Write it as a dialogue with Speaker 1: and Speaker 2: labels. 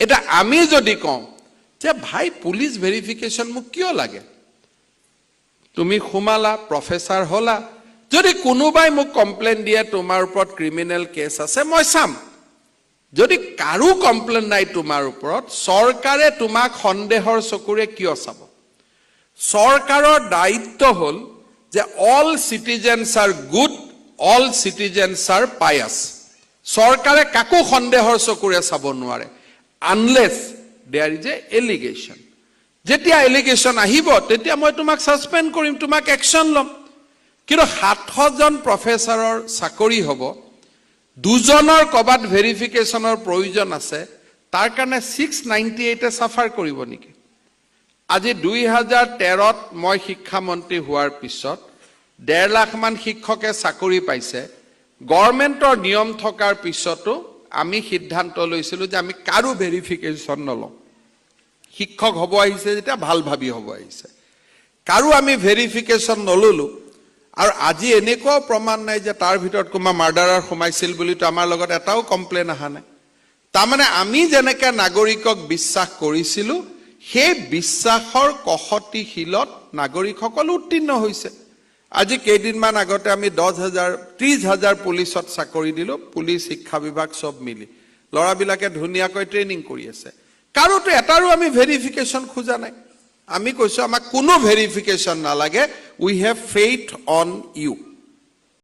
Speaker 1: এটা আমি যদি কওঁ যে ভাই পুলিচ ভেৰিফিকেশ্যন মোক কিয় লাগে, তুমি সোমালা প্ৰফেচাৰ হলা, যদি কোনোবাই মোক কমপ্লেইন দিয়ে তোমাৰ ওপৰত ক্ৰিমিনেল কেছ আছে মই চাম, যদি কাৰো কমপ্লেইন নাই তোমাৰ ওপৰত চৰকাৰে তোমাক সন্দেহৰ চকুৰে কিয় চাব? চৰকাৰৰ দায়িত্ব হ'ল যে all citizens are good, all citizens are pious. চৰকাৰে কাকো সন্দেহৰ চকুৰে চাব নোৱাৰে unless there is a allegation. যেতিয়া এলিগেশ্যন আহিব তেতিয়া মই তোমাক ছাছপেণ্ড কৰিম, তোমাক একশ্যন ল'ম। কিন্তু 700জন প্ৰফেচাৰৰ চাকৰি হ'ব, দুজনৰ ক'ৰবাত ভেৰিফিকেশ্যনৰ প্ৰয়োজন আছে, তাৰ কাৰণে 698 চাফাৰ কৰিব নেকি? আজি 2013ত মই শিক্ষামন্ত্ৰী হোৱাৰ পিছত 1.5 লাখমান শিক্ষকে চাকৰি পাইছে। গভৰ্ণমেণ্টৰ নিয়ম থকাৰ পিছতো আমি সিদ্ধান্ত লৈছিলোঁ যে আমি কাৰো ভেৰিফিকেশ্যন নলওঁ। শিক্ষক হ'ব আহিছে যেতিয়া ভাল ভাবি হ'ব আহিছে, কাৰো আমি ভেৰিফিকেশ্যন নললোঁ। আৰু আজি এনেকুৱাও প্ৰমাণ নাই যে তাৰ ভিতৰত কোনোবা মাৰ্ডাৰাৰ সোমাইছিল বুলিতো আমাৰ লগত এটাও কমপ্লেইন অহা নাই। তাৰমানে আমি যেনেকৈ নাগৰিকক বিশ্বাস কৰিছিলোঁ সেই বিশ্বাসৰ কষটি শিলত নাগৰিকসকল উত্তীৰ্ণ হৈছে। আজি কেইদিনমান আগতে আমি 30,000 পুলিচত চাকৰি দিলোঁ, পুলিচ শিক্ষা বিভাগ চব মিলি ল'ৰাবিলাকে ধুনীয়াকৈ ট্ৰেইনিং কৰি আছে। কাৰোতো এটাৰো আমি ভেৰিফিকেশ্যন খোজা নাই। আমি কৈছোঁ আমাক কোনো ভেৰিফিকেশ্যন নালাগে, উই হেভ ফেইথ অন ইউ।